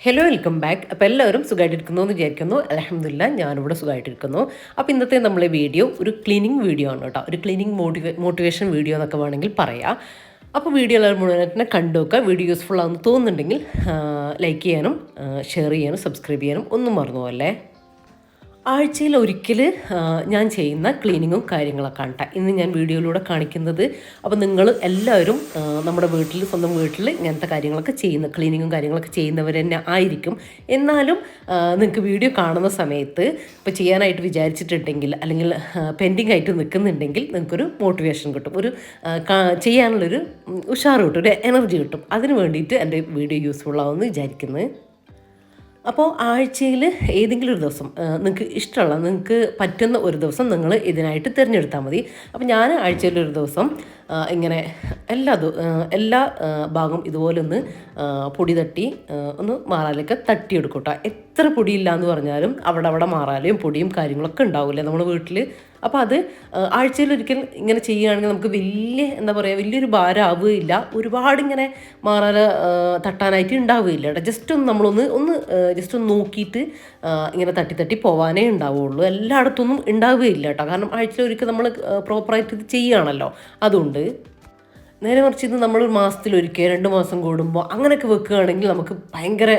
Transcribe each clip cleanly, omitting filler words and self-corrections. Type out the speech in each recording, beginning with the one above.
Hello welcome back. അപ്പോൾ എല്ലാവരും സുഖമായിട്ടിരിക്കുന്നു എന്ന് വിചാരിക്കുന്നു. അൽഹംദുലില്ലാ ഞാനിവിടെ സുഖമായിട്ടിരിക്കുന്നു. അപ്പോൾ ഇന്നത്തെ നമ്മളെ വീഡിയോ ഒരു ക്ലീനിങ് വീഡിയോ ആണ് കേട്ടോ. ഒരു ക്ലീനിങ് മോട്ടിവേഷൻ വീഡിയോ എന്നൊക്കെ വേണമെങ്കിൽ പറയാം. അപ്പോൾ വീഡിയോ എല്ലാവരും മുഴുവനായിട്ട് തന്നെ കണ്ടു നോക്കുക. വീഡിയോ യൂസ്ഫുൾ ആണെന്ന് തോന്നുന്നുണ്ടെങ്കിൽ ലൈക്ക് ചെയ്യാനും ഷെയർ ചെയ്യാനും സബ്സ്ക്രൈബ് ചെയ്യാനും ഒന്നും മറന്നു പോകല്ലേ. ആഴ്ചയിൽ ഒരിക്കൽ ഞാൻ ചെയ്യുന്ന ക്ലീനിങ്ങും കാര്യങ്ങളൊക്കെ ആണ് ട്ടോ ഇന്ന് ഞാൻ വീഡിയോയിലൂടെ കാണിക്കുന്നത്. അപ്പോൾ നിങ്ങൾ എല്ലാവരും നമ്മുടെ വീട്ടിൽ സ്വന്തം വീട്ടിൽ ഇങ്ങനത്തെ കാര്യങ്ങളൊക്കെ ചെയ്യുന്ന ക്ലീനിങ്ങും കാര്യങ്ങളൊക്കെ ചെയ്യുന്നവർ തന്നെ ആയിരിക്കും. എന്നാലും നിങ്ങൾക്ക് വീഡിയോ കാണുന്ന സമയത്ത് ഇപ്പോൾ ചെയ്യാനായിട്ട് വിചാരിച്ചിട്ടുണ്ടെങ്കിൽ അല്ലെങ്കിൽ പെൻഡിങ് ആയിട്ട് നിൽക്കുന്നുണ്ടെങ്കിൽ നിങ്ങൾക്കൊരു മോട്ടിവേഷൻ കിട്ടും, ഒരു ചെയ്യാനുള്ളൊരു ഉഷാറ് കിട്ടും, ഒരു എനർജി കിട്ടും. അതിന് വേണ്ടിയിട്ട് എൻ്റെ വീഡിയോ യൂസ്ഫുൾ ആവുമെന്ന് വിചാരിക്കുന്നത്. അപ്പോൾ ആഴ്ചയിൽ ഏതെങ്കിലും ഒരു ദിവസം നിങ്ങൾക്ക് ഇഷ്ടമുള്ള നിങ്ങൾക്ക് പറ്റുന്ന ഒരു ദിവസം നിങ്ങൾ ഇതിനായിട്ട് തിരഞ്ഞെടുത്താൽ മതി. അപ്പോൾ ഞാൻ ആഴ്ചയിലൊരു ദിവസം ഇങ്ങനെ എല്ലാ ഭാഗം ഇതുപോലെ ഒന്ന് പൊടി തട്ടി ഒന്ന് മാറാലൊക്കെ തട്ടിയെടുക്കും കേട്ടോ. എത്ര പൊടിയില്ല എന്ന് പറഞ്ഞാലും അവിടെ മാറാലയും പൊടിയും കാര്യങ്ങളൊക്കെ ഉണ്ടാവില്ലേ നമ്മുടെ വീട്ടിൽ. അപ്പോൾ അത് ആഴ്ചയിലൊരിക്കൽ ഇങ്ങനെ ചെയ്യുകയാണെങ്കിൽ നമുക്ക് എന്താ പറയുക, വലിയൊരു ഭാരം ആവുകയില്ല. ഒരുപാട് ഇങ്ങനെ മാറാല തട്ടാനായിട്ട് ഉണ്ടാവുകയില്ല കേട്ടോ. ജസ്റ്റ് ഒന്ന് ജസ്റ്റ് ഒന്ന് നോക്കിയിട്ട് ഇങ്ങനെ തട്ടി പോവാനേ ഉണ്ടാവുകയുള്ളൂ. എല്ലായിടത്തൊന്നും ഉണ്ടാവുകയില്ല കേട്ടോ. കാരണം ആഴ്ചയിലൊരിക്കൽ നമ്മൾ പ്രോപ്പറായിട്ട് ഇത് ചെയ്യുകയാണല്ലോ. അതുകൊണ്ട് നേരെ മറിച്ച് ഇത് നമ്മൾ ഒരു മാസത്തിലൊരിക്കൽ 2 മാസം കൂടുമ്പോൾ അങ്ങനെയൊക്കെ വെക്കുകയാണെങ്കിൽ നമുക്ക് ഭയങ്കര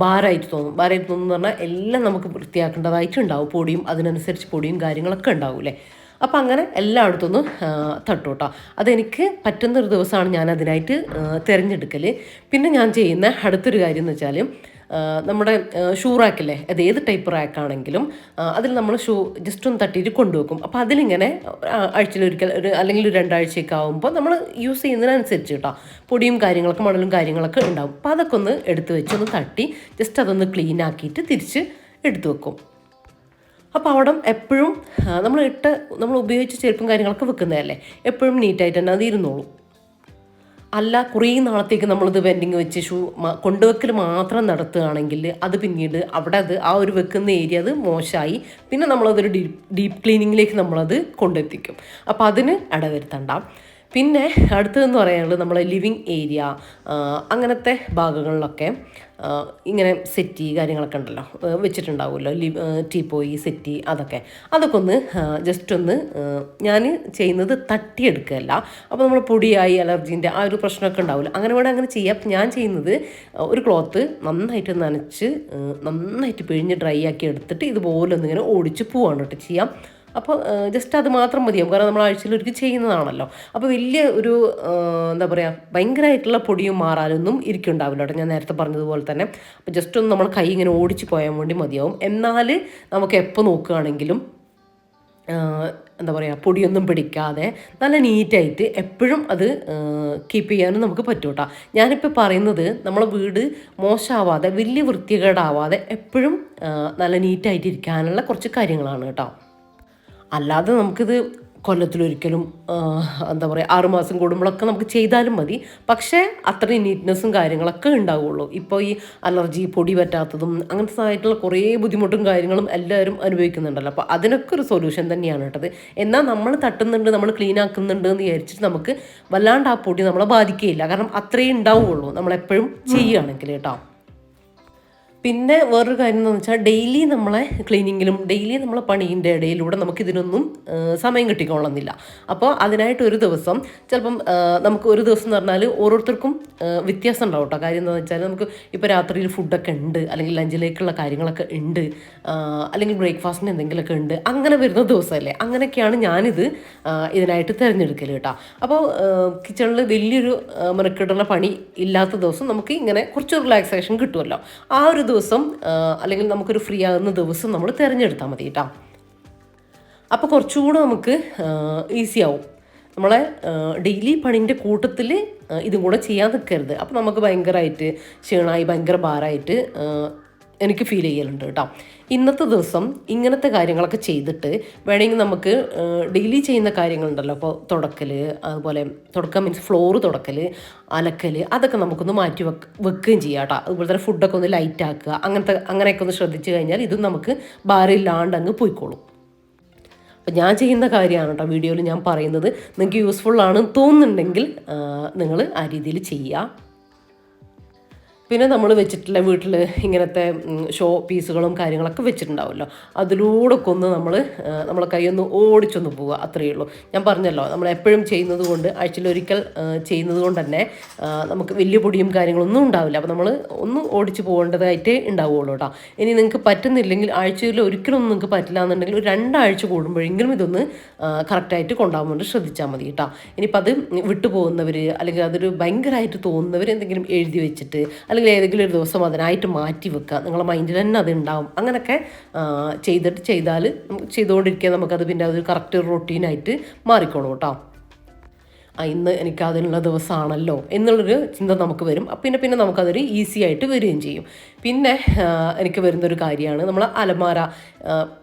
ഭാരമായിട്ട് തോന്നും എന്ന് പറഞ്ഞാൽ എല്ലാം നമുക്ക് വൃത്തിയാക്കേണ്ടതായിട്ടുണ്ടാവും. പൊടിയും അതിനനുസരിച്ച് പൊടിയും കാര്യങ്ങളൊക്കെ ഉണ്ടാവില്ലേ. അപ്പോൾ അങ്ങനെ എല്ലായിടത്തുനിന്നും തട്ടു കേട്ടോ. അതെനിക്ക് പറ്റുന്നൊരു ദിവസമാണ് ഞാൻ അതിനായിട്ട് തിരഞ്ഞെടുക്കൽ. പിന്നെ ഞാൻ ചെയ്യുന്ന അടുത്തൊരു കാര്യം എന്ന് വെച്ചാൽ നമ്മുടെ ഷൂ റാക്കില്ലേ, അത് ഏത് ടൈപ്പ് റാക്കാണെങ്കിലും അതിൽ നമ്മൾ ജസ്റ്റ് ഒന്ന് തട്ടിയിട്ട് കൊണ്ടുവെക്കും. അപ്പോൾ അതിലിങ്ങനെ ആഴ്ചയിലൊരിക്കൽ അല്ലെങ്കിൽ ഒരു 2 ആഴ്ചയൊക്കെ ആകുമ്പോൾ നമ്മൾ യൂസ് ചെയ്യുന്നതിനനുസരിച്ച് കേട്ടോ പൊടിയും കാര്യങ്ങളൊക്കെ മണലും കാര്യങ്ങളൊക്കെ ഉണ്ടാവും. അപ്പോൾ അതൊക്കെ ഒന്ന് എടുത്ത് വെച്ച് ഒന്ന് തട്ടി ജസ്റ്റ് അതൊന്ന് ക്ലീൻ ആക്കിയിട്ട് തിരിച്ച് എടുത്തു വെക്കും. അപ്പോൾ അവിടെ എപ്പോഴും നമ്മൾ ഉപയോഗിച്ച ചെരുപ്പും കാര്യങ്ങളൊക്കെ വെക്കുന്നതല്ലേ, എപ്പോഴും നീറ്റായിട്ട് തന്നെ അത് ഇരുന്നോളും. അല്ല കുറേ നാളത്തേക്ക് നമ്മളിത് വെൻഡിങ് വെച്ച് കൊണ്ടുവെക്കൽ മാത്രം നടത്തുകയാണെങ്കിൽ അത് പിന്നീട് ആ ഒരു വെക്കുന്ന ഏരിയ അത് മോശമായി പിന്നെ നമ്മളതൊരു ഡീപ്പ് ക്ലീനിങ്ങിലേക്ക് നമ്മളത് കൊണ്ടെത്തിക്കും. അപ്പോൾ അതിന് ഇടവരുത്തണ്ട. പിന്നെ അടുത്തതെന്ന് പറയാനുള്ളത് നമ്മളെ ലിവിങ് ഏരിയ അങ്ങനത്തെ ഭാഗങ്ങളിലൊക്കെ ഇങ്ങനെ സെറ്റി കാര്യങ്ങളൊക്കെ ഉണ്ടല്ലോ വെച്ചിട്ടുണ്ടാവുമല്ലോ, ടീപ്പോയി സെറ്റി അതൊക്കെ ഒന്ന് ജസ്റ്റ് ഒന്ന് ഞാൻ ചെയ്യുന്നത് തട്ടിയെടുക്കുകയല്ല. അപ്പോൾ നമ്മൾ പൊടിയായി അലർജീൻ്റെ ആ ഒരു പ്രശ്നമൊക്കെ ഉണ്ടാവില്ല, അങ്ങനെ ചെയ്യാം. ഞാൻ ചെയ്യുന്നത് ഒരു ക്ലോത്ത് നന്നായിട്ട് നനച്ച് നന്നായിട്ട് പിഴിഞ്ഞ് ഡ്രൈ ആക്കി എടുത്തിട്ട് ഇതുപോലെ ഒന്നിങ്ങനെ ഓടിച്ച് പോവാണ് കേട്ടോ ചെയ്യാം. അപ്പോൾ ജസ്റ്റ് അത് മാത്രം മതിയാവും, കാരണം നമ്മൾ ആഴ്ചയിലൊരിക്കൽ ചെയ്യുന്നതാണല്ലോ. അപ്പോൾ വലിയ ഒരു എന്താ പറയുക, ഭയങ്കരമായിട്ടുള്ള പൊടിയും മാറാനൊന്നും ഇരിക്കുന്നുണ്ടാവില്ല കേട്ടോ, ഞാൻ നേരത്തെ പറഞ്ഞതുപോലെ തന്നെ. അപ്പോൾ ജസ്റ്റ് ഒന്ന് നമ്മൾ കൈ ഇങ്ങനെ ഓടിച്ച് പോയാൻ വേണ്ടി മതിയാവും. എന്നാൽ നമുക്ക് എപ്പോൾ നോക്കുകയാണെങ്കിലും എന്താ പറയുക, പൊടിയൊന്നും പിടിക്കാതെ നല്ല നീറ്റായിട്ട് എപ്പോഴും അത് കീപ്പ് ചെയ്യാനും നമുക്ക് പറ്റും കേട്ടോ. ഞാനിപ്പോൾ പറയുന്നത് നമ്മളെ വീട് മോശമാവാതെ വലിയ വൃത്തികേടാവാതെ എപ്പോഴും നല്ല നീറ്റായിട്ട് ഇരിക്കാനുള്ള കുറച്ച് കാര്യങ്ങളാണ് കേട്ടോ. അല്ലാതെ നമുക്കിത് കൊല്ലത്തിലൊരിക്കലും എന്താ പറയുക 6 മാസം കൂടുമ്പോഴൊക്കെ നമുക്ക് ചെയ്താലും മതി. പക്ഷേ അത്രയും നീറ്റ്നെസ്സും കാര്യങ്ങളൊക്കെ ഉണ്ടാവുള്ളൂ. ഇപ്പോൾ ഈ അലർജി, പൊടി പറ്റാത്തതും അങ്ങനത്തെ ആയിട്ടുള്ള കുറേ ബുദ്ധിമുട്ടും കാര്യങ്ങളും എല്ലാവരും അനുഭവിക്കുന്നുണ്ടല്ലോ. അപ്പോൾ അതിനൊക്കെ ഒരു സൊല്യൂഷൻ തന്നെയാണ് കേട്ടത്. എന്നാൽ നമ്മൾ തട്ടുന്നുണ്ട്, നമ്മൾ ക്ലീൻ ആക്കുന്നുണ്ട് എന്ന് വിചാരിച്ചിട്ട് നമുക്ക് വല്ലാണ്ട് ആ പൊടി നമ്മളെ ബാധിക്കുകയില്ല. കാരണം അത്രയും ഉണ്ടാവുള്ളൂ നമ്മളെപ്പോഴും ചെയ്യുകയാണെങ്കിൽ കേട്ടോ. പിന്നെ വേറൊരു കാര്യം എന്ന് വെച്ചാൽ ഡെയിലി നമ്മളെ ക്ലീനിങ്ങിലും ഡെയിലി നമ്മളെ പണീൻ്റെ ഇടയിലൂടെ നമുക്കിതിനൊന്നും സമയം കിട്ടിക്കൊള്ളുന്നില്ല. അപ്പോൾ അതിനായിട്ട് ഒരു ദിവസം ചിലപ്പം നമുക്ക് ഒരു ദിവസം എന്ന് പറഞ്ഞാൽ ഓരോരുത്തർക്കും വ്യത്യാസം ഉണ്ടാവും കേട്ടോ. കാര്യം എന്താണെന്ന് വെച്ചാൽ നമുക്ക് ഇപ്പോൾ രാത്രിയിൽ ഫുഡൊക്കെ ഉണ്ട്, അല്ലെങ്കിൽ ലഞ്ചിലേക്കുള്ള കാര്യങ്ങളൊക്കെ ഉണ്ട്, അല്ലെങ്കിൽ ബ്രേക്ക്ഫാസ്റ്റിന് എന്തെങ്കിലുമൊക്കെ ഉണ്ട്, അങ്ങനെ വരുന്ന ദിവസമല്ലേ. അങ്ങനെയൊക്കെയാണ് ഞാനിത് ഇതിനായിട്ട് തിരഞ്ഞെടുക്കൽ കേട്ടോ. അപ്പോൾ കിച്ചണിൽ വലിയൊരു മെനക്കെടുന്ന പണി ഇല്ലാത്ത ദിവസം നമുക്ക് ഇങ്ങനെ കുറച്ച് റിലാക്സേഷൻ കിട്ടുമല്ലോ. ആ ഒരു ദിവസം അല്ലെങ്കിൽ നമുക്കൊരു ഫ്രീ ആകുന്ന ദിവസം നമ്മൾ തിരഞ്ഞെടുത്താൽ മതി കേട്ടോ. അപ്പോൾ കുറച്ചുകൂടെ നമുക്ക് ഈസി ആവും. നമ്മളെ ഡെയിലി പണീൻ്റെ കൂട്ടത്തിൽ ഇതും കൂടെ ചെയ്യാൻ നിൽക്കരുത്. അപ്പോൾ നമുക്ക് ഭയങ്കരമായിട്ട് ക്ഷീണമായി ഭയങ്കര ഭാരമായിട്ട് എനിക്ക് ഫീൽ ചെയ്യലുണ്ട് കേട്ടോ. ഇന്നത്തെ ദിവസം ഇങ്ങനത്തെ കാര്യങ്ങളൊക്കെ ചെയ്തിട്ട് വേണമെങ്കിൽ നമുക്ക് ഡെയിലി ചെയ്യുന്ന കാര്യങ്ങളുണ്ടല്ലോ, അപ്പോൾ തുടക്കൽ, അതുപോലെ തുടക്കം മീൻസ് ഫ്ലോർ തുടക്കൽ, അലക്കൽ, അതൊക്കെ നമുക്കൊന്ന് മാറ്റി വെക്കുകയും ചെയ്യാം കേട്ടോ. അതുപോലെ തന്നെ ഫുഡൊക്കെ ഒന്ന് ലൈറ്റ് ആക്കുക, അങ്ങനെയൊക്കെ ഒന്ന് ശ്രദ്ധിച്ചു കഴിഞ്ഞാൽ ഇതും നമുക്ക് ഭാരമില്ലാണ്ട് അങ്ങ് പോയിക്കോളും. അപ്പോൾ ഞാൻ ചെയ്യുന്ന കാര്യമാണ് കേട്ടോ വീഡിയോയിൽ ഞാൻ പറയുന്നത്. നിങ്ങൾക്ക് യൂസ്ഫുൾ ആണെന്ന് തോന്നുന്നുണ്ടെങ്കിൽ നിങ്ങൾ ആ രീതിയിൽ ചെയ്യുക. പിന്നെ നമ്മൾ വെച്ചിട്ടുള്ള വീട്ടിൽ ഇങ്ങനത്തെ ഷോ പീസുകളും കാര്യങ്ങളൊക്കെ വെച്ചിട്ടുണ്ടാവുമല്ലോ, അതിലൂടെ ഒക്കെ ഒന്ന് നമ്മളെ കൈയൊന്ന് ഓടിച്ചൊന്ന് പോവുക, അത്രയേ ഉള്ളൂ. ഞാൻ പറഞ്ഞല്ലോ, നമ്മൾ എപ്പോഴും ചെയ്യുന്നത് കൊണ്ട്, ആഴ്ചയിലൊരിക്കൽ ചെയ്യുന്നത് കൊണ്ട് തന്നെ നമുക്ക് വലിയ പൊടിയും കാര്യങ്ങളൊന്നും ഉണ്ടാവില്ല. അപ്പോൾ നമ്മൾ ഒന്ന് ഓടിച്ച് പോകേണ്ടതായിട്ടേ ഉണ്ടാവുള്ളൂ കേട്ടോ. ഇനി നിങ്ങൾക്ക് പറ്റുന്നില്ലെങ്കിൽ, ആഴ്ചയിൽ ഒരിക്കലൊന്നും നിങ്ങൾക്ക് പറ്റില്ല എന്നുണ്ടെങ്കിൽ ഒരു 2 ആഴ്ച കൂടുമ്പോഴെങ്കിലും ഇതൊന്ന് കറക്റ്റായിട്ട് കൊണ്ടുപോകാൻ വേണ്ടി ശ്രദ്ധിച്ചാൽ മതി കേട്ടോ. ഇനിയിപ്പോൾ അത് വിട്ടു പോകുന്നവർ, അല്ലെങ്കിൽ അതൊരു ഭയങ്കരമായിട്ട് തോന്നുന്നവർ എന്തെങ്കിലും എഴുതി വെച്ചിട്ട്, അല്ലെങ്കിൽ ഏതെങ്കിലും ഒരു ദിവസം അതിനായിട്ട് മാറ്റി വെക്കുക, നിങ്ങളുടെ മൈൻഡിൽ തന്നെ അത് ഉണ്ടാവും. അങ്ങനെയൊക്കെ ചെയ്തുകൊണ്ടിരിക്കുക, നമുക്കത് പിന്നെ അതൊരു കറക്റ്റ് റൊട്ടീനായിട്ട് മാറിക്കോളും കേട്ടോ. ഇന്ന് എനിക്ക് അതിനുള്ള ദിവസമാണല്ലോ എന്നുള്ളൊരു ചിന്ത നമുക്ക് വരും. പിന്നെ നമുക്കതൊരു ഈസി ആയിട്ട് വരികയും ചെയ്യും. പിന്നെ എനിക്ക് വരുന്നൊരു കാര്യമാണ്, നമ്മൾ അലമാര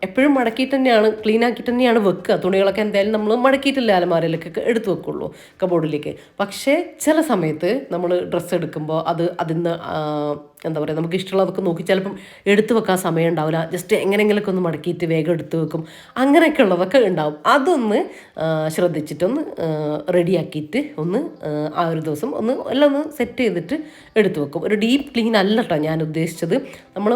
എപ്പോഴും മടക്കിയിട്ട് തന്നെയാണ്, ക്ലീൻ ആക്കിയിട്ട് തന്നെയാണ് വെക്കുക. തുണികളൊക്കെ എന്തായാലും നമ്മൾ മടക്കിയിട്ടില്ല അലമാരയിലേക്കൊക്കെ എടുത്ത് വെക്കുള്ളൂ, കബോർഡിലേക്ക്. പക്ഷേ ചില സമയത്ത് നമ്മൾ ഡ്രസ്സ് എടുക്കുമ്പോൾ അതിന്ന് എന്താ പറയുക, നമുക്ക് ഇഷ്ടമുള്ളതൊക്കെ നോക്കി ചിലപ്പം എടുത്തു വെക്കാൻ സമയം ഉണ്ടാവില്ല, ജസ്റ്റ് എങ്ങനെയെങ്കിലൊക്കെ ഒന്ന് മടക്കിയിട്ട് വേഗം എടുത്ത് വെക്കും. അങ്ങനെയൊക്കെ ഉള്ളതൊക്കെ ഉണ്ടാവും. അതൊന്ന് ശ്രദ്ധിച്ചിട്ടൊന്ന് റെഡിയാക്കിയിട്ട് ആ ഒരു ദിവസം എല്ലാം ഒന്ന് സെറ്റ് ചെയ്തിട്ട് എടുത്തു വെക്കും. ഒരു ഡീപ്പ് ക്ലീൻ അല്ല കേട്ടോ ഞാൻ ഉദ്ദേശിച്ചത്. നമ്മൾ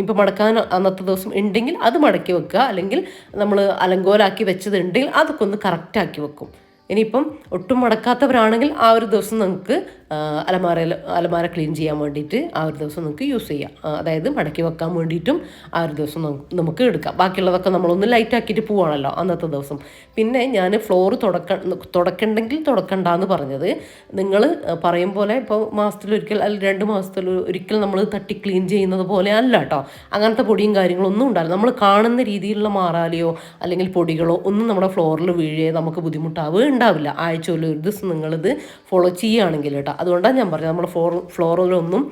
ഇപ്പോൾ മടക്കാൻ അന്നത്തെ ദിവസം ഉണ്ടെങ്കിൽ അത് മടക്കി വെക്കുക, അല്ലെങ്കിൽ നമ്മൾ അലങ്കോലാക്കി വെച്ചതുണ്ടെങ്കിൽ അതൊക്കെ ഒന്ന് കറക്റ്റാക്കി വെക്കും. ഇനിയിപ്പം ഒട്ടും മടക്കാത്തവരാണെങ്കിൽ ആ ഒരു ദിവസം നിങ്ങൾക്ക് അലമാര ക്ലീൻ ചെയ്യാൻ വേണ്ടിയിട്ട് ആ ഒരു ദിവസം നിങ്ങൾക്ക് യൂസ് ചെയ്യാം. അതായത് മടക്കി വെക്കാൻ വേണ്ടിയിട്ടും ആ ഒരു ദിവസം നമുക്ക് എടുക്കാം. ബാക്കിയുള്ളതൊക്കെ നമ്മളൊന്ന് ലൈറ്റ് ആക്കിയിട്ട് പോവാണല്ലോ അന്നത്തെ ദിവസം. പിന്നെ ഞാൻ ഫ്ലോർ തുടക്കണ്ടെങ്കിൽ തുടക്കണ്ടെന്ന് പറഞ്ഞത്, നിങ്ങൾ പറയും പോലെ ഇപ്പോൾ മാസത്തിലൊരിക്കൽ അല്ലെങ്കിൽ 2 മാസത്തിലൊരിക്കൽ നമ്മൾ തട്ടി ക്ലീൻ ചെയ്യുന്നത് പോലെ അല്ല കേട്ടോ. അങ്ങനത്തെ പൊടിയും കാര്യങ്ങളൊന്നും ഉണ്ടാവില്ല. നമ്മൾ കാണുന്ന രീതിയിലുള്ള മാറാലിയോ അല്ലെങ്കിൽ പൊടികളോ ഒന്നും നമ്മുടെ ഫ്ലോറിൽ വീഴുകയോ നമുക്ക് ബുദ്ധിമുട്ടാവുക ഉണ്ടാവില്ല. ആഴ്ചയിൽ ഒരു ദിവസം നിങ്ങളിത് ഫോളോ ചെയ്യുകയാണെങ്കിൽ കേട്ടോ. അതുകൊണ്ടാണ് ഞാൻ പറഞ്ഞത്, നമ്മുടെ ഫ്ലോറിലൊന്നും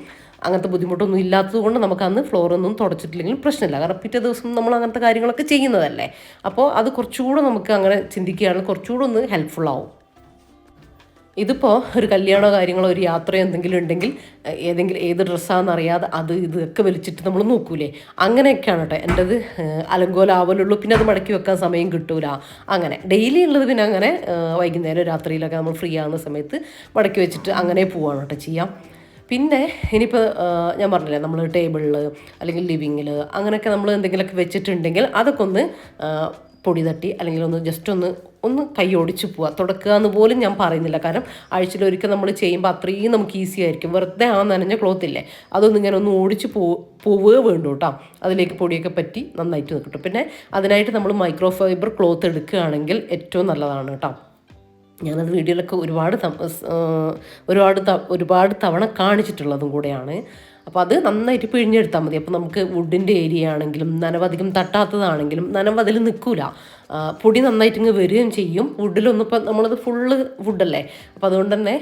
അങ്ങനത്തെ ബുദ്ധിമുട്ടൊന്നും ഇല്ലാത്തത് കൊണ്ട് നമുക്ക് അന്ന് ഫ്ലോറൊന്നും തുടച്ചിട്ടില്ലെങ്കിൽ പ്രശ്നമില്ല. കാരണം പിറ്റേ ദിവസം നമ്മൾ അങ്ങനത്തെ കാര്യങ്ങളൊക്കെ ചെയ്യുന്നതല്ലേ. അപ്പോൾ അത് കുറച്ചുകൂടെ നമുക്ക് അങ്ങനെ ചിന്തിക്കുകയാണെങ്കിൽ കുറച്ചുകൂടെ ഒന്ന് ഹെൽപ്ഫുള്ളാവും. ഇതിപ്പോൾ ഒരു കല്യാണമോ കാര്യങ്ങളോ ഒരു യാത്രയോ എന്തെങ്കിലും ഉണ്ടെങ്കിൽ ഏത് ഡ്രസ്സാണെന്ന് അറിയാതെ ഇതൊക്കെ വലിച്ചിട്ട് നമ്മൾ നോക്കൂലേ, അങ്ങനെയൊക്കെയാണ് കേട്ടോ എൻ്റെത് അലങ്കോലാവലുള്ളൂ. പിന്നെ അത് മടക്കി വെക്കാൻ സമയം കിട്ടൂല. അങ്ങനെ ഡെയിലി ഉള്ളത് പിന്നെ അങ്ങനെ വൈകുന്നേരം രാത്രിയിലൊക്കെ നമ്മൾ ഫ്രീ ആകുന്ന സമയത്ത് മടക്കി വെച്ചിട്ട് അങ്ങനെ പോവാണ് കേട്ടോ ചെയ്യാം. പിന്നെ ഇനിയിപ്പോൾ ഞാൻ പറഞ്ഞില്ലേ, നമ്മൾ ടേബിളിൽ അല്ലെങ്കിൽ ലിവിങ്ങിൽ അങ്ങനെയൊക്കെ നമ്മൾ എന്തെങ്കിലുമൊക്കെ വെച്ചിട്ടുണ്ടെങ്കിൽ അതൊക്കെ ഒന്ന് പൊടി തട്ടി അല്ലെങ്കിൽ ജസ്റ്റ് ഒന്ന് കൈ ഓടിച്ച് പോവുക. തുടക്കുക എന്ന് പോലും ഞാൻ പറയുന്നില്ല, കാരണം ആഴ്ചയിലൊരിക്കൽ നമ്മൾ ചെയ്യുമ്പോൾ അത്രയും നമുക്ക് ഈസി ആയിരിക്കും. വെറുതെ ആ നനഞ്ഞ ക്ലോത്തില്ലേ, ഇങ്ങനെ ഒന്ന് ഓടിച്ച് പോവുകയോ വേണ്ടു കേട്ടോ. അതിലേക്ക് പൊടിയൊക്കെ പറ്റി നന്നായിട്ട് നിൽക്കട്ടെ. പിന്നെ അതിനായിട്ട് നമ്മൾ മൈക്രോ ഫൈബർ ക്ലോത്ത് എടുക്കുകയാണെങ്കിൽ ഏറ്റവും നല്ലതാണ് കേട്ടോ. ഞാനത് വീഡിയോയിലൊക്കെ ഒരുപാട് തവണ കാണിച്ചിട്ടുള്ളതും കൂടെയാണ്. അപ്പോൾ അത് നന്നായിട്ട് പിഴിഞ്ഞെടുത്താൽ മതി. അപ്പോൾ നമുക്ക് വുഡിൻ്റെ ഏരിയ ആണെങ്കിലും നനവധികം തട്ടാത്തതാണെങ്കിലും നനവ് അതിൽ നിൽക്കില്ല, പൊടി നന്നായിട്ട് ഇങ്ങ് വരികയും ചെയ്യും. വുഡിലൊന്നും ഇപ്പം നമ്മളത് ഫുള്ള് വുഡല്ലേ, അപ്പോൾ അതുകൊണ്ട് തന്നെ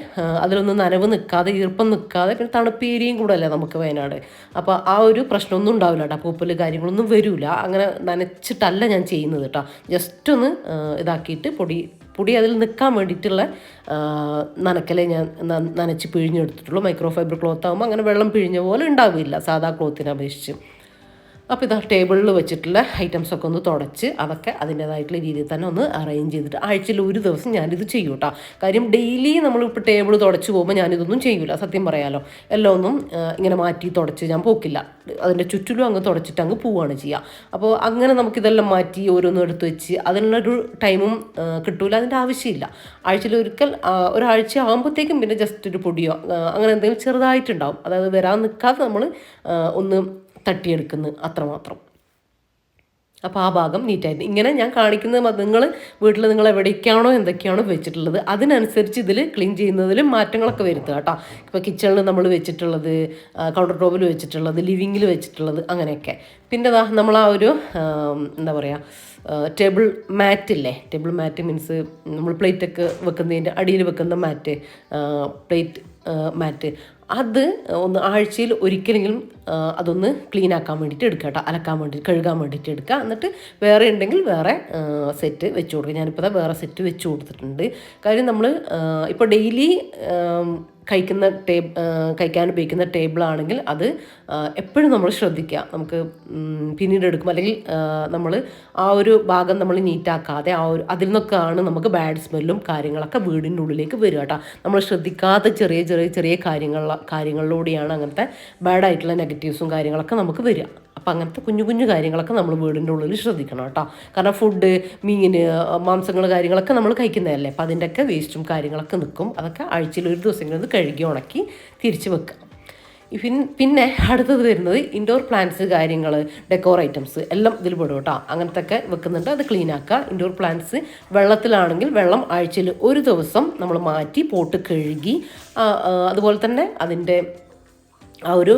അതിലൊന്നും നനവ് നിൽക്കാതെ ഈർപ്പം നിൽക്കാതെ, പിന്നെ തണുപ്പ് ഏരിയയും കൂടെ അല്ലേ നമുക്ക് വയനാട്. അപ്പോൾ ആ ഒരു പ്രശ്നമൊന്നും ഉണ്ടാവില്ല കേട്ടോ, പൂപ്പൽ കാര്യങ്ങളൊന്നും വരില്ല. അങ്ങനെ നനച്ചിട്ടല്ല ഞാൻ ചെയ്യുന്നത് കേട്ടോ, ജസ്റ്റ് ഒന്ന് ഇതാക്കിയിട്ട് പൊടി അതിൽ നിൽക്കാൻ വേണ്ടിയിട്ടുള്ള നനക്കലേ ഞാൻ നനച്ച് പിഴിഞ്ഞെടുത്തിട്ടുള്ളൂ. മൈക്രോ ഫൈബർ ക്ലോത്ത് ആകുമ്പോൾ അങ്ങനെ വെള്ളം പിഴിഞ്ഞ പോലെ ഉണ്ടാവില്ല സാധാ ക്ലോത്തിനെ അപേക്ഷിച്ച്. അപ്പോൾ ഇതാ ടേബിളിൽ വെച്ചിട്ടുള്ള ഐറ്റംസൊക്കെ ഒന്ന് തുടച്ച് അതൊക്കെ അതിൻ്റേതായിട്ടുള്ള രീതിയിൽ തന്നെ ഒന്ന് അറേഞ്ച് ചെയ്തിട്ട് ആഴ്ചയിൽ ഒരു ദിവസം ഞാനിത് ചെയ്യും കേട്ടോ. കാര്യം ഡെയിലി നമ്മളിപ്പോൾ ടേബിൾ തുടച്ച് പോകുമ്പോൾ ഞാനിതൊന്നും ചെയ്യില്ല, സത്യം പറയാലോ. എല്ലാം ഒന്നും ഇങ്ങനെ മാറ്റി തുടച്ച് ഞാൻ പോക്കില്ല, അതിൻ്റെ ചുറ്റിലും അങ്ങ് തുടച്ചിട്ട് അങ്ങ് പോവുകയാണ് ചെയ്യുക. അപ്പോൾ അങ്ങനെ നമുക്കിതെല്ലാം മാറ്റി ഓരോന്നും എടുത്ത് വെച്ച് അതിനുള്ളൊരു ടൈമും കിട്ടൂല, അതിൻ്റെ ആവശ്യമില്ല. ആഴ്ചയിൽ ഒരാഴ്ച ആകുമ്പോഴത്തേക്കും പിന്നെ ജസ്റ്റ് ഒരു പൊടിയോ അങ്ങനെ എന്തെങ്കിലും ചെറുതായിട്ടുണ്ടാവും, അതായത് വരാൻ നിൽക്കാതെ നമ്മൾ ഒന്ന് തട്ടിയെടുക്കുന്നു അത്രമാത്രം. അപ്പോൾ ആ ഭാഗം നീറ്റായിട്ട് ഇങ്ങനെ ഞാൻ കാണിക്കുന്നത്, നിങ്ങൾ എവിടേക്കാണോ എന്തൊക്കെയാണോ വെച്ചിട്ടുള്ളത് അതിനനുസരിച്ച് ഇതിൽ ക്ലീൻ ചെയ്യുന്നതിലും മാറ്റങ്ങളൊക്കെ വരുത്തുക കേട്ടോ. ഇപ്പോൾ കിച്ചണിൽ നമ്മൾ വെച്ചിട്ടുള്ളത്, കൗണ്ടർ ടോപ്പിൽ വെച്ചിട്ടുള്ളത്, ലിവിങ്ങിൽ വെച്ചിട്ടുള്ളത്, അങ്ങനെയൊക്കെ. പിന്നെ നമ്മൾ ആ ഒരു എന്താ പറയുക, ടേബിൾ മാറ്റില്ലേ, ടേബിൾ മാറ്റ് മീൻസ് നമ്മൾ പ്ലേറ്റൊക്കെ വെക്കുന്നതിൻ്റെ അടിയിൽ വെക്കുന്ന മാറ്റ്, പ്ലേറ്റ് മാറ്റ്, അത് ആഴ്ചയിൽ ഒരിക്കലെങ്കിലും അതൊന്ന് ക്ലീൻ ആക്കാൻ വേണ്ടിയിട്ട് എടുക്കുക കേട്ടോ, അലക്കാൻ വേണ്ടി കഴുകാൻ വേണ്ടിയിട്ട് എടുക്കുക. എന്നിട്ട് വേറെ ഉണ്ടെങ്കിൽ വേറെ സെറ്റ് വെച്ച് കൊടുക്കുക. ഞാനിപ്പോൾ വേറെ സെറ്റ് വെച്ച് കൊടുത്തിട്ടുണ്ട്. കാര്യം നമ്മൾ ഇപ്പോൾ ഡെയിലി കഴിക്കാൻ ഉപയോഗിക്കുന്ന ടേബിളാണെങ്കിൽ അത് എപ്പോഴും നമ്മൾ ശ്രദ്ധിക്കുക. നമുക്ക് പിന്നീട് എടുക്കും, അല്ലെങ്കിൽ നമ്മൾ ആ ഒരു ഭാഗം നമ്മൾ നീറ്റാക്കാതെ അതിൽ നിന്നൊക്കെയാണ് നമുക്ക് ബാഡ് സ്മെല്ലും കാര്യങ്ങളൊക്കെ വീടിൻ്റെ ഉള്ളിലേക്ക് വരിക കേട്ടോ. നമ്മൾ ശ്രദ്ധിക്കാത്ത ചെറിയ ചെറിയ ചെറിയ കാര്യങ്ങളിലൂടെയാണ് അങ്ങനത്തെ ബാഡായിട്ടുള്ള നെഗറ്റീവ്സും കാര്യങ്ങളൊക്കെ നമുക്ക് വരിക. അപ്പം അങ്ങനത്തെ കുഞ്ഞു കുഞ്ഞു കാര്യങ്ങളൊക്കെ നമ്മൾ വീടിൻ്റെ ഉള്ളിൽ ശ്രദ്ധിക്കണം കേട്ടോ. കാരണം ഫുഡ്, മീൻ, മാംസങ്ങൾ കാര്യങ്ങളൊക്കെ നമ്മൾ കഴിക്കുന്നതല്ലേ. അപ്പം അതിൻ്റെയൊക്കെ വേസ്റ്റും കാര്യങ്ങളൊക്കെ നിൽക്കും. അതൊക്കെ ആഴ്ചയിൽ ഒരു ദിവസങ്ങളിൽ കഴുകി ഉണക്കി തിരിച്ച് വെക്കുക. പിന്നെ അടുത്തത് വരുന്നത് ഇൻഡോർ പ്ലാന്റ്സ് കാര്യങ്ങൾ, ഡെക്കോർ ഐറ്റംസ് എല്ലാം ഇതിൽ പെടും കേട്ടോ. അങ്ങനത്തെ ഒക്കെ വെക്കുന്നുണ്ട്, അത് ക്ലീൻ ആക്കുക. ഇൻഡോർ പ്ലാന്റ്സ് വെള്ളത്തിലാണെങ്കിൽ വെള്ളം ആഴ്ചയിൽ ഒരു ദിവസം നമ്മൾ മാറ്റി പോട്ട് കഴുകി, അതുപോലെ തന്നെ അതിൻ്റെ ആ ഒരു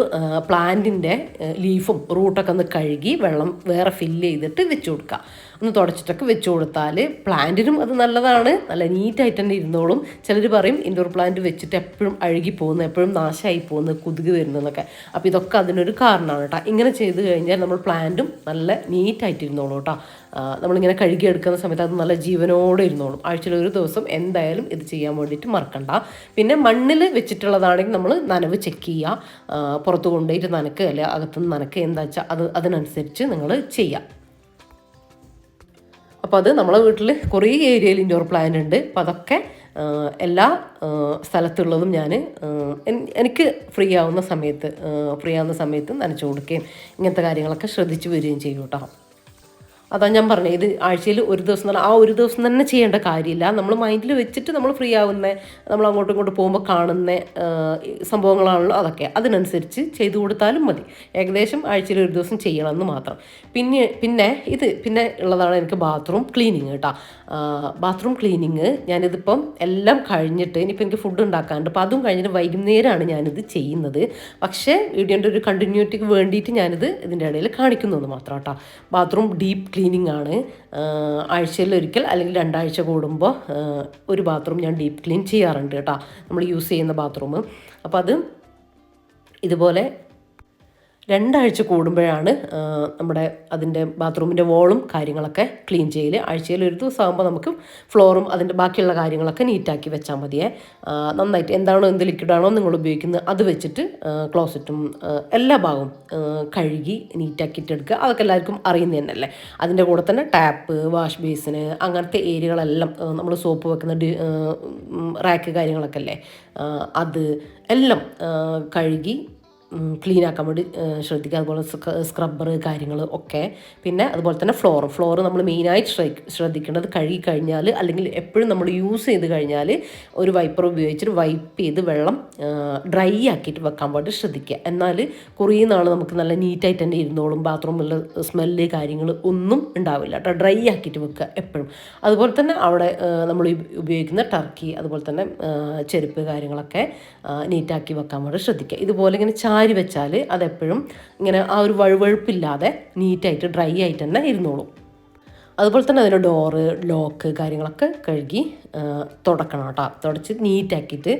പ്ലാന്റിൻ്റെ ലീഫും റൂട്ടൊക്കെ ഒന്ന് കഴുകി വെള്ളം വേറെ ഫില്ല് ചെയ്തിട്ട് വെച്ച് കൊടുക്കുക. ഒന്ന് തുടച്ചിട്ടൊക്കെ വെച്ച് കൊടുത്താൽ പ്ലാന്റിനും അത് നല്ലതാണ്, നല്ല നീറ്റായിട്ട് തന്നെ ഇരുന്നോളും. ചിലർ പറയും ഇൻഡോർ പ്ലാന്റ് വെച്ചിട്ട് എപ്പോഴും അഴുകി പോകുന്നു, എപ്പോഴും നാശമായി പോകുന്നു, കൊതുക് വരുന്നതെന്നൊക്കെ. അപ്പോൾ ഇതൊക്കെ അതിനൊരു കാരണമാണ് കേട്ടോ. ഇങ്ങനെ ചെയ്ത് കഴിഞ്ഞാൽ നമ്മൾ പ്ലാന്റും നല്ല നീറ്റായിട്ട് ഇരുന്നോളൂ കേട്ടോ. നമ്മളിങ്ങനെ കഴുകിയെടുക്കുന്ന സമയത്ത് അത് നല്ല ജീവനോടെ ഇരുന്നോളും. ആഴ്ചയിൽ ഒരു ദിവസം എന്തായാലും ഇത് ചെയ്യാൻ വേണ്ടിയിട്ട് മറക്കണ്ട. പിന്നെ മണ്ണിൽ വെച്ചിട്ടുള്ളതാണെങ്കിൽ നമ്മൾ നനവ് ചെക്ക് ചെയ്യുക. പുറത്ത് കൊണ്ടുപോയിട്ട് നനക്കുക, അല്ലെ അകത്തുനിന്ന് നനക്കുക, എന്താ വെച്ചാൽ അതിനനുസരിച്ച് നിങ്ങൾ ചെയ്യുക. അപ്പോൾ അത് നമ്മളെ വീട്ടിൽ കുറേ ഏരിയയിൽ ഇൻഡോർ പ്ലാന്റ് ഉണ്ട്. അപ്പോൾ അതൊക്കെ എല്ലാ സ്ഥലത്തുള്ളതും ഞാൻ എനിക്ക് ഫ്രീ ആവുന്ന സമയത്ത് നനച്ചു കൊടുക്കുകയും ഇങ്ങനത്തെ കാര്യങ്ങളൊക്കെ ശ്രദ്ധിച്ച് വരികയും ചെയ്യും കേട്ടോ. അതാണ് ഞാൻ പറഞ്ഞത്, ഇത് ആഴ്ചയിൽ ഒരു ദിവസം തന്നെ, ആ ഒരു ദിവസം തന്നെ ചെയ്യേണ്ട കാര്യമില്ല. നമ്മൾ മൈൻഡിൽ വെച്ചിട്ട് നമ്മൾ ഫ്രീ ആവുന്ന, നമ്മൾ അങ്ങോട്ടും ഇങ്ങോട്ടും പോകുമ്പോൾ കാണുന്ന സംഭവങ്ങളാണല്ലോ അതൊക്കെ. അതിനനുസരിച്ച് ചെയ്തു കൊടുത്താലും മതി. ഏകദേശം ആഴ്ചയിൽ ഒരു ദിവസം ചെയ്യണമെന്ന് മാത്രം. പിന്നെ ഉള്ളതാണ് എനിക്ക് ബാത്റൂം ക്ലീനിങ് കേട്ടോ. ബാത്റൂം ക്ലീനിങ് ഞാനിതിപ്പം എല്ലാം കഴിഞ്ഞിട്ട്, ഇനിയിപ്പോൾ എനിക്ക് ഫുഡ് ഉണ്ടാക്കാനുണ്ട്, അപ്പോൾ അതും കഴിഞ്ഞിട്ട് വൈകുന്നേരമാണ് ഞാനിത് ചെയ്യുന്നത്. പക്ഷേ വീഡിയോൻ്റെ ഒരു കണ്ടിന്യൂറ്റിക്ക് വേണ്ടിയിട്ട് ഞാനിത് ഇതിൻ്റെ ഇടയിൽ കാണിക്കുന്നത് മാത്രം കേട്ടോ. ബാത്റൂം ഡീപ്പ് ക്ലീനിങ് ആണ്. ആഴ്ചയിൽ ഒരിക്കൽ അല്ലെങ്കിൽ 2 ആഴ്ച കൂടുമ്പോൾ ഒരു ബാത്റൂം ഞാൻ ഡീപ്പ് ക്ലീൻ ചെയ്യാറുണ്ട് കേട്ടോ, നമ്മൾ യൂസ് ചെയ്യുന്ന ബാത്റൂം. അപ്പോൾ അത് ഇതുപോലെ 2 ആഴ്ച കൂടുമ്പോഴാണ് നമ്മുടെ അതിൻ്റെ ബാത്റൂമിൻ്റെ വോളും കാര്യങ്ങളൊക്കെ ക്ലീൻ ചെയ്യൽ. ആഴ്ചയിൽ ഒരു ദിവസം ആകുമ്പോൾ നമുക്ക് ഫ്ലോറും അതിൻ്റെ ബാക്കിയുള്ള കാര്യങ്ങളൊക്കെ നീറ്റാക്കി വെച്ചാൽ മതിയേ. നന്നായിട്ട് എന്താണോ എന്ത് ലിക്വിഡാണോ നിങ്ങൾ ഉപയോഗിക്കുന്നത് അത് വെച്ചിട്ട് ക്ലോസറ്റും എല്ലാ ഭാഗവും കഴുകി നീറ്റാക്കിയിട്ടെടുക്കുക. അതൊക്കെ എല്ലാവർക്കും അറിയുന്നത് തന്നെയല്ലേ. അതിൻ്റെ കൂടെ തന്നെ ടാപ്പ്, വാഷ് ബേസിന്, അങ്ങനത്തെ ഏരിയകളെല്ലാം നമ്മൾ സോപ്പ് വെക്കുന്ന റാക്ക് കാര്യങ്ങളൊക്കെ അല്ലേ, അത് എല്ലാം കഴുകി ക്ലീൻ ആക്കാൻ വേണ്ടി ശ്രദ്ധിക്കുക. അതുപോലെ സ്ക്രബ്ബർ കാര്യങ്ങൾ ഒക്കെ. പിന്നെ അതുപോലെ തന്നെ ഫ്ലോർ നമ്മൾ മെയിനായിട്ട് ശ്രദ്ധിക്കേണ്ടത്, കഴുകി കഴിഞ്ഞാൽ അല്ലെങ്കിൽ എപ്പോഴും നമ്മൾ യൂസ് ചെയ്ത് കഴിഞ്ഞാൽ ഒരു വൈപ്പർ ഉപയോഗിച്ചിട്ട് വൈപ്പ് ചെയ്ത് വെള്ളം ഡ്രൈ ആക്കിയിട്ട് വെക്കാൻ വേണ്ടി ശ്രദ്ധിക്കുക. എന്നാൽ കുറേ നാൾ നമുക്ക് നല്ല നീറ്റായിട്ട് തന്നെ ഇരുന്നോളും. ബാത്റൂമിൽ സ്മെല്ല് കാര്യങ്ങൾ ഒന്നും ഉണ്ടാവില്ല കേട്ടോ. ഡ്രൈ ആക്കിയിട്ട് വെക്കുക എപ്പോഴും. അതുപോലെ തന്നെ അവിടെ നമ്മൾ ഉപയോഗിക്കുന്ന ടർക്കി, അതുപോലെ തന്നെ ചെരുപ്പ് കാര്യങ്ങളൊക്കെ നീറ്റാക്കി വെക്കാൻ വേണ്ടി ശ്രദ്ധിക്കുക. ഇതുപോലെ ഇങ്ങനെ ചാരി വെച്ചാൽ അതെപ്പോഴും ഇങ്ങനെ ആ ഒരു വഴുവഴുപ്പില്ലാതെ നീറ്റായിട്ട് ഡ്രൈ ആയിട്ട് തന്നെ ഇരുന്നോളും. അതുപോലെ തന്നെ അതിൻ്റെ ഡോറ്, ലോക്ക് കാര്യങ്ങളൊക്കെ കഴുകി തുടക്കണം കേട്ടോ. തുടച്ച് നീറ്റാക്കിയിട്ട്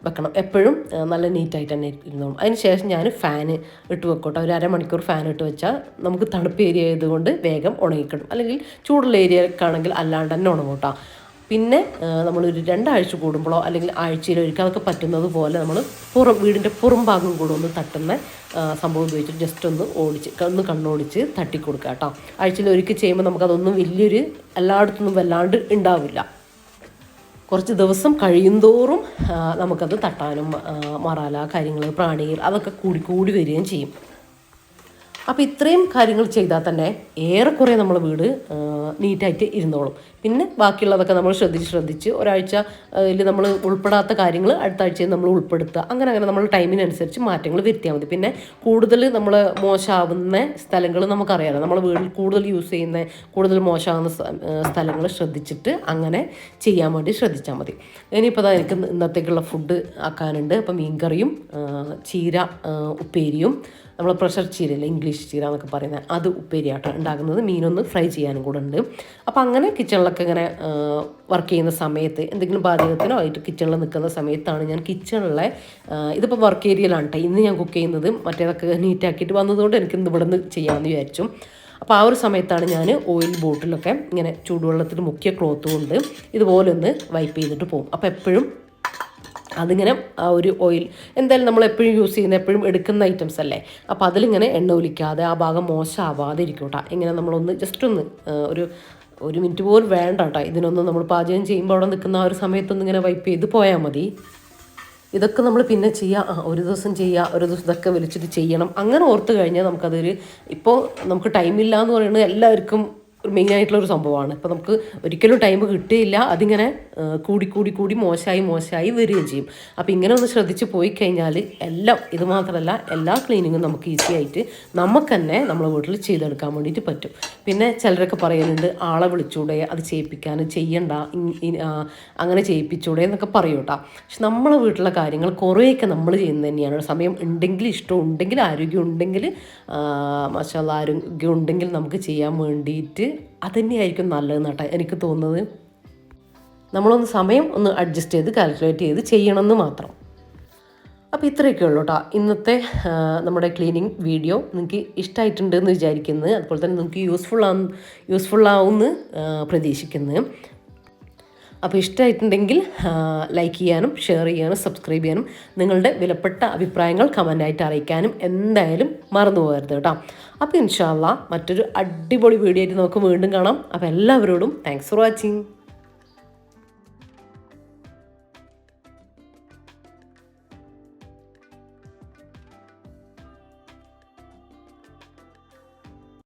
വെക്കണം. എപ്പോഴും നല്ല നീറ്റായിട്ട് തന്നെ ഇരുന്നോളും. അതിന് ശേഷം ഞാൻ ഫാന് ഇട്ട് വെക്കും കേട്ടോ. ഒരു അരമണിക്കൂർ ഫാൻ ഇട്ട് വെച്ചാൽ നമുക്ക് തണുപ്പ് ഏരിയ ആയതുകൊണ്ട് വേഗം ഉണങ്ങിക്കിടും. അല്ലെങ്കിൽ ചൂടുള്ള ഏരിയക്കാണെങ്കിൽ അല്ലാണ്ട് തന്നെ ഉണങ്ങും കേട്ടോ. പിന്നെ നമ്മളൊരു 2 ആഴ്ച കൂടുമ്പോഴോ അല്ലെങ്കിൽ ആഴ്ചയിൽ ഒരിക്കൽ അതൊക്കെ പറ്റുന്നത് പോലെ നമ്മൾ വീടിൻ്റെ പുറം ഭാഗം കൂടെ ഒന്ന് തട്ടുന്ന സംഭവം ഉപയോഗിച്ചിട്ട് ജസ്റ്റ് ഒന്ന് കണ്ണോടിച്ച് തട്ടിക്കൊടുക്കുക കേട്ടോ. ആഴ്ചയിൽ ഒരിക്കൽ ചെയ്യുമ്പോൾ നമുക്കതൊന്നും വലിയൊരു എല്ലായിടത്തൊന്നും വല്ലാണ്ട് ഉണ്ടാവില്ല. കുറച്ച് ദിവസം കഴിയുന്തോറും നമുക്കത് തട്ടാനും മറാല കാര്യങ്ങൾ, പ്രാണികൾ അതൊക്കെ കൂടി വരികയും ചെയ്യും. അപ്പോൾ ഇത്രയും കാര്യങ്ങൾ ചെയ്താൽ തന്നെ ഏറെക്കുറെ നമ്മൾ വീട് നീറ്റായിട്ട് ഇരുന്നോളും. പിന്നെ ബാക്കിയുള്ളതൊക്കെ നമ്മൾ ശ്രദ്ധിച്ച് ഒരാഴ്ചയിൽ നമ്മൾ ഉൾപ്പെടാത്ത കാര്യങ്ങൾ അടുത്ത ആഴ്ചയിൽ നമ്മൾ ഉൾപ്പെടുത്തുക. അങ്ങനെ നമ്മൾ ടൈമിനനുസരിച്ച് മാറ്റങ്ങൾ വരുത്തിയാൽ മതി. പിന്നെ കൂടുതൽ നമ്മൾ മോശമാവുന്ന സ്ഥലങ്ങൾ നമുക്കറിയാമല്ലോ. നമ്മൾ വീട്ടിൽ കൂടുതൽ യൂസ് ചെയ്യുന്ന, കൂടുതൽ മോശമാകുന്ന സ്ഥലങ്ങൾ ശ്രദ്ധിച്ചിട്ട് അങ്ങനെ ചെയ്യാൻ വേണ്ടി ശ്രദ്ധിച്ചാൽ മതി. ഇനിയിപ്പോൾ എനിക്ക് ഇന്നത്തേക്കുള്ള ഫുഡ് ആക്കാനുണ്ട്. അപ്പോൾ മീൻകറിയും ചീര ഉപ്പേരിയും, നമ്മൾ പ്രഷർ ചീരയില്ല, ഇംഗ്ലീഷ് ചീര എന്നൊക്കെ പറയുന്നത്, അത് ഉപ്പേരിയാട്ടോ ഉണ്ടാക്കുന്നത്. മീനൊന്ന് ഫ്രൈ ചെയ്യാനും കൂടെ ഉണ്ട്. അപ്പോൾ അങ്ങനെ കിച്ചണിലൊക്കെ ഇങ്ങനെ വർക്ക് ചെയ്യുന്ന സമയത്ത്, എന്തെങ്കിലും പാചകത്തിനോ ആയിട്ട് കിച്ചണിൽ നിൽക്കുന്ന സമയത്താണ് ഞാൻ കിച്ചണിലെ, ഇതിപ്പോൾ വർക്ക് ഏരിയയിലാണ് കേട്ടോ ഇന്ന് ഞാൻ കുക്ക് ചെയ്യുന്നത്. മറ്റേതൊക്കെ നീറ്റാക്കിയിട്ട് വന്നതുകൊണ്ട് എനിക്ക് ഇന്ന് ഇവിടെ നിന്ന് ചെയ്യാമെന്ന് വിചാരിച്ചു. അപ്പോൾ ആ ഒരു സമയത്താണ് ഞാൻ ഓയിൽ ബോട്ടിലൊക്കെ ഇങ്ങനെ ചൂടുവെള്ളത്തിൽ മുക്കിയ ക്ലോത്ത് കൊണ്ട് ഇതുപോലെ ഒന്ന് വൈപ്പ് ചെയ്തിട്ട് പോകും. അപ്പോൾ എപ്പോഴും അതിങ്ങനെ ആ ഒരു ഓയിൽ എന്തായാലും നമ്മൾ എപ്പോഴും യൂസ് ചെയ്യുന്ന എപ്പോഴും എടുക്കുന്ന ഐറ്റംസ് അല്ലേ. അപ്പോൾ അതിലിങ്ങനെ എണ്ണ ഒലിക്കാതെ ആ ഭാഗം മോശമാവാതെ ഇരിക്കും കേട്ടോ. ഇങ്ങനെ നമ്മളൊന്ന് ജസ്റ്റ് ഒന്ന് ഒരു മിനിറ്റ് പോലും വേണ്ട കേട്ടോ. ഇതിനൊന്നും നമ്മൾ പാചകം ചെയ്യുമ്പോൾ അവിടെ നിൽക്കുന്ന ആ ഒരു സമയത്തൊന്നും ഇങ്ങനെ വൈപ്പ് ചെയ്ത് പോയാൽ മതി. ഇതൊക്കെ നമ്മൾ പിന്നെ ചെയ്യുക, ഒരു ദിവസം ചെയ്യുക, ഒരു ദിവസം ഇതൊക്കെ വലിച്ചിട്ട് ചെയ്യണം, അങ്ങനെ ഓർത്ത് കഴിഞ്ഞാൽ നമുക്കതൊരു ഇപ്പോൾ നമുക്ക് ടൈമില്ല എന്ന് പറയുന്നത് എല്ലാവർക്കും ഒരു മെയിനായിട്ടുള്ളൊരു സംഭവമാണ്. ഇപ്പോൾ നമുക്ക് ഒരിക്കലും ടൈം കിട്ടുകയില്ല, അതിങ്ങനെ കൂടി കൂടി കൂടി മോശമായി വരികയും ചെയ്യും. അപ്പോൾ ഇങ്ങനെ ഒന്ന് ശ്രദ്ധിച്ച് പോയി കഴിഞ്ഞാൽ എല്ലാം, ഇത് മാത്രമല്ല എല്ലാ ക്ലീനിങ്ങും നമുക്ക് ഈസി ആയിട്ട് നമുക്ക് തന്നെ നമ്മളെ വീട്ടിൽ ചെയ്തെടുക്കാൻ വേണ്ടിയിട്ട് പറ്റും. പിന്നെ ചിലരൊക്കെ പറയുന്നുണ്ട് ആളെ വിളിച്ചൂടെ അത് ചെയ്യിപ്പിക്കാൻ, ചെയ്യണ്ട, അങ്ങനെ ചെയ്യിപ്പിച്ചൂടെ എന്നൊക്കെ പറയും കേട്ടോ. പക്ഷെ നമ്മളെ വീട്ടിലെ കാര്യങ്ങൾ കുറേയൊക്കെ നമ്മൾ ചെയ്യുന്നത് തന്നെയാണ്. സമയം ഉണ്ടെങ്കിൽ, ഇഷ്ടം ഉണ്ടെങ്കിൽ, ആരോഗ്യം ഉണ്ടെങ്കിൽ, മാഷാഅല്ലാഹ് ആരോഗ്യം ഉണ്ടെങ്കിൽ നമുക്ക് ചെയ്യാൻ വേണ്ടിയിട്ട് അതുതന്നെയായിരിക്കും നല്ലതെന്ന് കേട്ടോ എനിക്ക് തോന്നുന്നത്. നമ്മളൊന്ന് സമയം ഒന്ന് അഡ്ജസ്റ്റ് ചെയ്ത് കാൽക്കുലേറ്റ് ചെയ്ത് ചെയ്യണമെന്ന് മാത്രം. അപ്പോൾ ഇത്രയൊക്കെ ഉള്ളൂ കേട്ടോ ഇന്നത്തെ നമ്മുടെ ക്ലീനിങ് വീഡിയോ. നിങ്ങൾക്ക് ഇഷ്ടമായിട്ടുണ്ട് എന്ന് വിചാരിക്കുന്നത്, അതുപോലെ തന്നെ നിങ്ങൾക്ക് യൂസ്ഫുൾ ആവുമെന്ന് പ്രതീക്ഷിക്കുന്നത്. അപ്പോൾ ഇഷ്ടമായിട്ടുണ്ടെങ്കിൽ ലൈക്ക് ചെയ്യാനും ഷെയർ ചെയ്യാനും സബ്സ്ക്രൈബ് ചെയ്യാനും നിങ്ങളുടെ വിലപ്പെട്ട അഭിപ്രായങ്ങൾ കമൻ്റായിട്ട് അറിയിക്കാനും എന്തായാലും മറന്നു പോകരുത് കേട്ടോ. അപ്പോൾ ഇൻഷാ അല്ലാഹ് മറ്റൊരു അടിപൊളി വീഡിയോ ആയിട്ട് നമുക്ക് വീണ്ടും കാണാം. അപ്പോൾ എല്ലാവരോടും താങ്ക്സ് ഫോർ വാച്ചിങ്.